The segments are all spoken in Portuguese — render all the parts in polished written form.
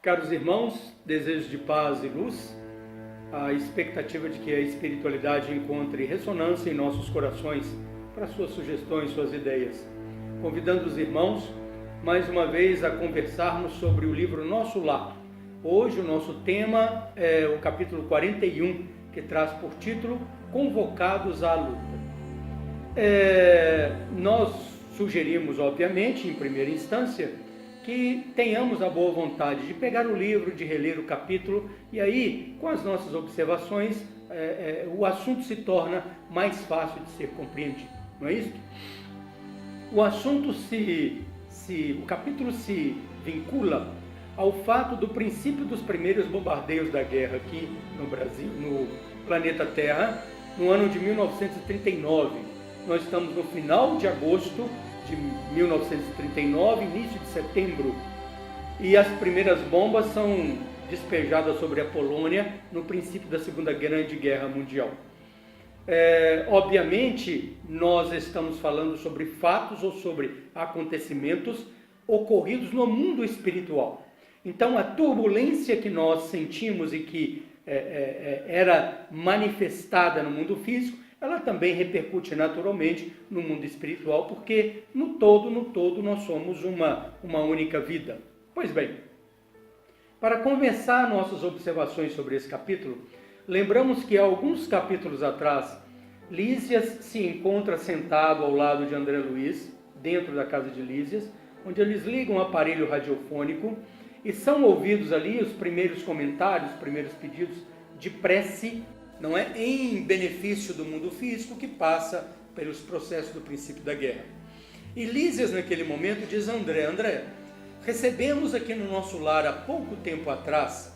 Caros irmãos, desejos de paz e luz, a expectativa de que a espiritualidade encontre ressonância em nossos corações para suas sugestões, suas ideias. Convidando os irmãos, mais uma vez, a conversarmos sobre o livro Nosso Lar. Hoje o nosso tema é o capítulo 41, que traz por título Convocados à Luta. Nós sugerimos, obviamente, em primeira instância, que tenhamos a boa vontade de pegar o livro, de reler o capítulo, e aí, com as nossas observações, o assunto se torna mais fácil de ser compreendido, não é isso? O assunto o capítulo se vincula ao fato do princípio dos primeiros bombardeios da guerra aqui no Brasil, no planeta Terra, no ano de 1939. Nós estamos no final de agosto de 1939, início de setembro, e as primeiras bombas são despejadas sobre a Polônia no princípio da Segunda Grande Guerra Mundial. Obviamente, nós estamos falando sobre fatos ou sobre acontecimentos ocorridos no mundo espiritual. Então, a turbulência que nós sentimos e que era manifestada no mundo físico, ela também repercute naturalmente no mundo espiritual, porque no todo nós somos uma única vida. Pois bem, para começar nossas observações sobre esse capítulo, lembramos que há alguns capítulos atrás, Lísias se encontra sentado ao lado de André Luiz, dentro da casa de Lísias, onde eles ligam um aparelho radiofônico e são ouvidos ali os primeiros comentários, os primeiros pedidos de prece, não é, em benefício do mundo físico que passa pelos processos do princípio da guerra. E Lísias, naquele momento, diz a André, recebemos aqui no nosso lar, há pouco tempo atrás,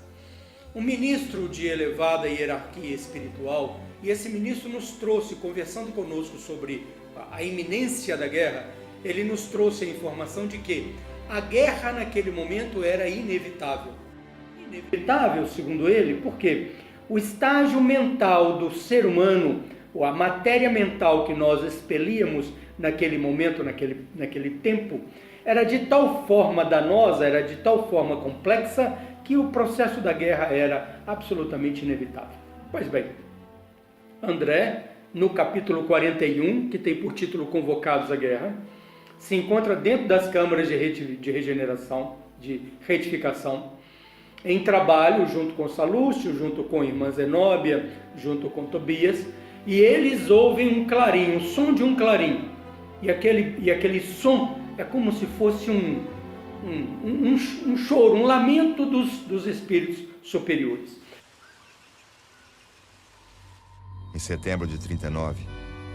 um ministro de elevada hierarquia espiritual, e esse ministro nos trouxe, conversando conosco sobre a iminência da guerra, ele nos trouxe a informação de que a guerra naquele momento era inevitável. Inevitável, segundo ele, por quê? O estágio mental do ser humano, ou a matéria mental que nós expelíamos naquele momento, naquele tempo, era de tal forma danosa, era de tal forma complexa, que o processo da guerra era absolutamente inevitável. Pois bem, André, no capítulo 41, que tem por título Convocados à Guerra, se encontra dentro das câmaras de regeneração, de retificação, em trabalho junto com Salúcio, junto com a irmã Zenóbia, junto com Tobias, e eles ouvem um clarim, o som de um clarim, e aquele som é como se fosse um choro, um lamento dos espíritos superiores. Em setembro de 39,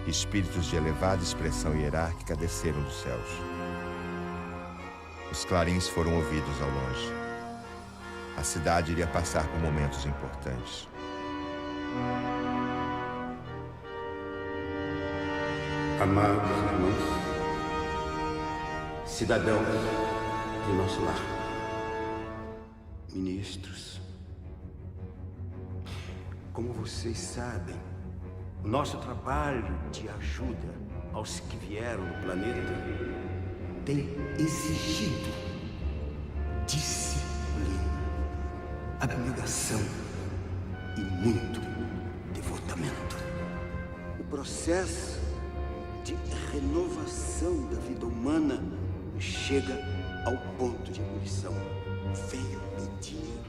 espíritos de elevada expressão hierárquica desceram dos céus. Os clarins foram ouvidos ao longe. A cidade iria passar por momentos importantes. Amados irmãos, cidadãos de nosso lar, ministros, como vocês sabem, o nosso trabalho de ajuda aos que vieram do planeta tem exigido disciplina, abnegação e muito devotamento. O processo de renovação da vida humana chega ao ponto de ebulição. Venho pedir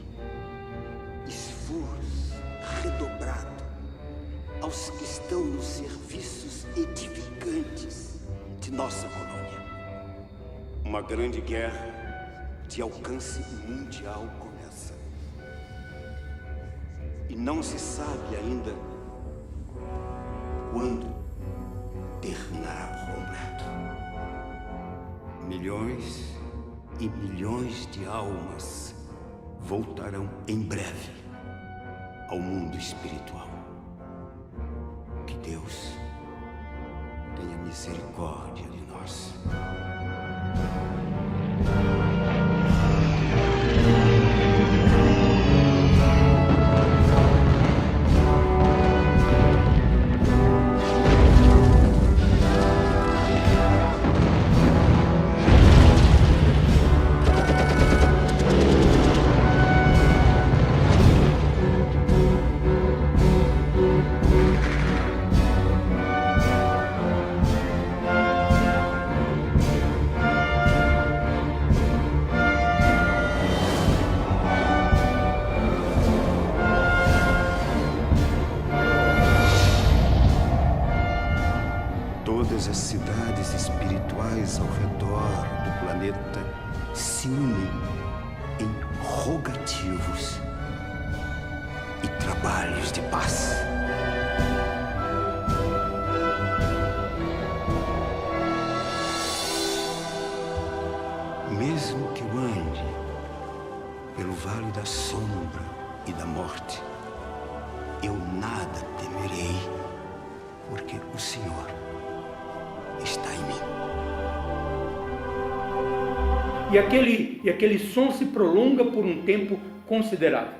esforço redobrado aos que estão nos serviços edificantes de nossa colônia. Uma grande guerra de alcance mundial começa. E não se sabe ainda quando terminará por completo. Milhões e milhões de almas voltarão em breve ao mundo espiritual. Que Deus tenha misericórdia de nós. se unem em rogativos e trabalhos de paz. Mesmo que eu ande pelo vale da sombra e da morte, eu nada temerei, porque o Senhor está em mim. E aquele som se prolonga por um tempo considerável.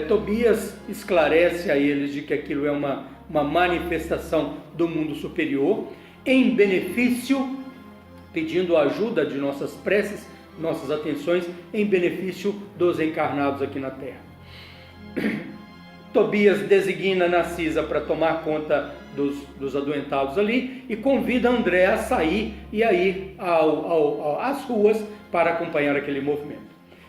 Tobias esclarece a eles de que aquilo é uma manifestação do mundo superior, em benefício, pedindo a ajuda de nossas preces, nossas atenções, em benefício dos encarnados aqui na Terra. Tobias designa Narcisa para tomar conta dos adoentados ali e convida André a sair e a ir às ruas para acompanhar aquele movimento.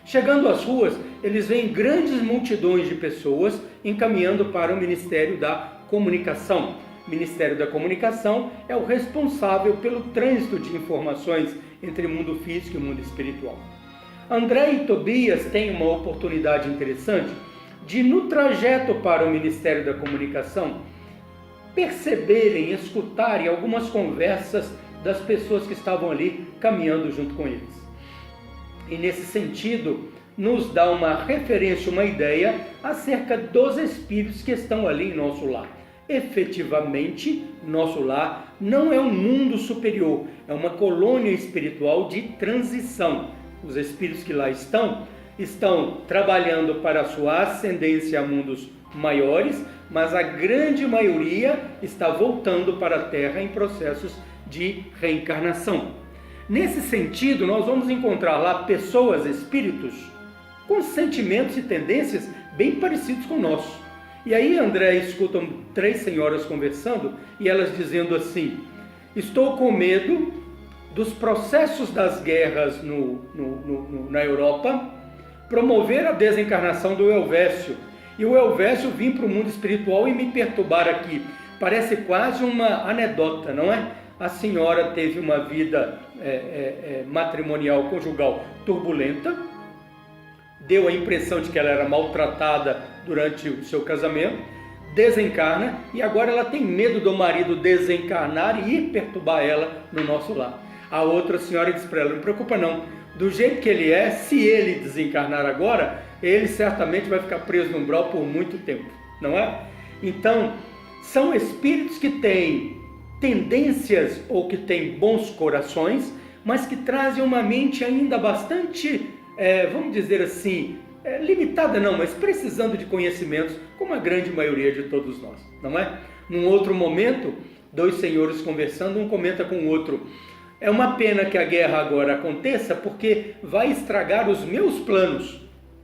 Chegando às ruas, eles veem grandes multidões de pessoas encaminhando para o Ministério da Comunicação. O Ministério da Comunicação é o responsável pelo trânsito de informações entre o mundo físico e o mundo espiritual. André e Tobias têm uma oportunidade interessante de, no trajeto para o Ministério da Comunicação, perceberem, escutarem algumas conversas das pessoas que estavam ali caminhando junto com eles. E nesse sentido, nos dá uma referência, uma ideia acerca dos espíritos que estão ali em nosso lar. Efetivamente, nosso lar não é um mundo superior, é uma colônia espiritual de transição. Os espíritos que lá estão trabalhando para a sua ascendência a mundos maiores, mas a grande maioria está voltando para a Terra em processos de reencarnação. Nesse sentido, nós vamos encontrar lá pessoas, espíritos, com sentimentos e tendências bem parecidos com o nosso. E aí André escuta 3 senhoras conversando e elas dizendo assim: estou com medo dos processos das guerras na Europa promover a desencarnação do Elvésio. E o Elvésio vir para o mundo espiritual e me perturbar aqui. Parece quase uma anedota, não é? A senhora teve uma vida matrimonial, conjugal turbulenta, deu a impressão de que ela era maltratada durante o seu casamento, desencarna e agora ela tem medo do marido desencarnar e ir perturbar ela no nosso lar. A outra senhora diz para ela: não preocupa não, do jeito que ele é, se ele desencarnar agora, ele certamente vai ficar preso no umbral por muito tempo, não é? Então, são espíritos que têm tendências ou que têm bons corações, mas que trazem uma mente ainda bastante, vamos dizer assim, limitada não, mas precisando de conhecimentos, como a grande maioria de todos nós, não é? Num outro momento, 2 senhores conversando, um comenta com o outro: é uma pena que a guerra agora aconteça, porque vai estragar os meus planos.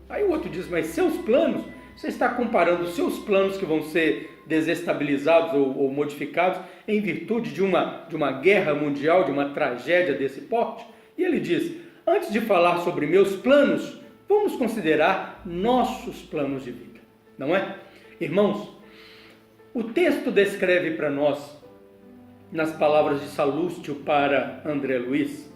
Aí o outro diz: mas seus planos? Você está comparando os seus planos que vão ser desestabilizados ou modificados em virtude de uma guerra mundial, de uma tragédia desse porte? E ele diz: antes de falar sobre meus planos, vamos considerar nossos planos de vida, não é? Irmãos, o texto descreve para nós, nas palavras de Salúcio para André Luiz,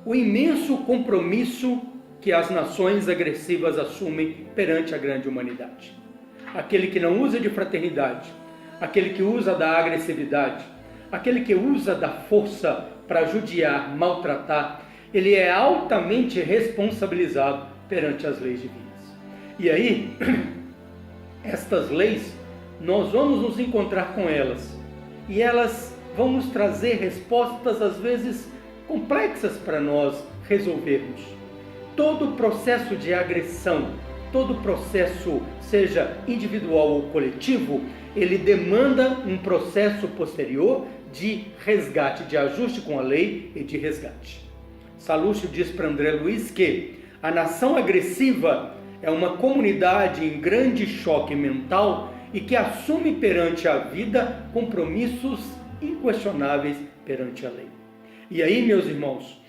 o imenso compromisso que as nações agressivas assumem perante a grande humanidade. Aquele que não usa de fraternidade, aquele que usa da agressividade, aquele que usa da força para judiar, maltratar, ele é altamente responsabilizado perante as leis divinas. E aí, estas leis, nós vamos nos encontrar com elas, e elas vão nos trazer respostas às vezes complexas para nós resolvermos. Todo processo de agressão, todo processo, seja individual ou coletivo, ele demanda um processo posterior de resgate, de ajuste com a lei e de resgate. Salúcio diz para André Luiz que a nação agressiva é uma comunidade em grande choque mental e que assume perante a vida compromissos inquestionáveis perante a lei. E aí, meus irmãos,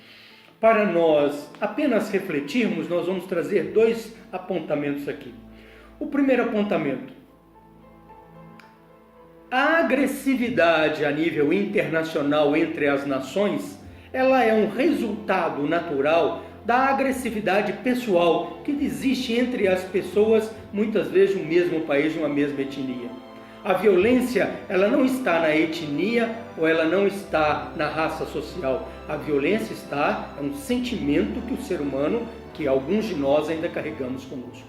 para nós apenas refletirmos, nós vamos trazer 2 apontamentos aqui. O primeiro apontamento: a agressividade a nível internacional entre as nações, ela é um resultado natural da agressividade pessoal que existe entre as pessoas, muitas vezes no mesmo país, de uma mesma etnia. A violência, ela não está na etnia ou ela não está na raça social. A violência é um sentimento que o ser humano, que alguns de nós ainda carregamos conosco.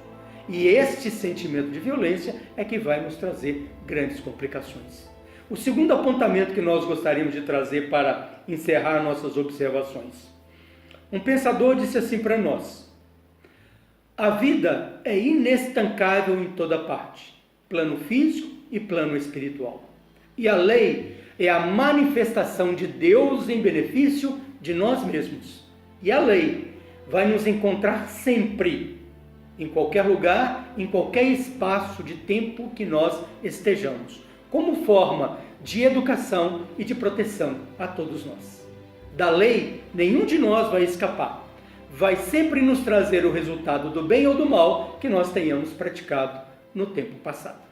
E este sentimento de violência é que vai nos trazer grandes complicações. O segundo apontamento que nós gostaríamos de trazer para encerrar nossas observações. Um pensador disse assim para nós: a vida é inestancável em toda parte, plano físico e plano espiritual. E a lei é a manifestação de Deus em benefício de nós mesmos. E a lei vai nos encontrar sempre, em qualquer lugar, em qualquer espaço de tempo que nós estejamos, como forma de educação e de proteção a todos nós. Da lei, nenhum de nós vai escapar. Vai sempre nos trazer o resultado do bem ou do mal que nós tenhamos praticado no tempo passado.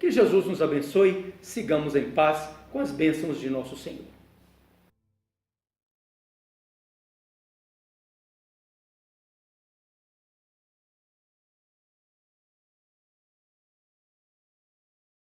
Que Jesus nos abençoe, sigamos em paz com as bênçãos de nosso Senhor.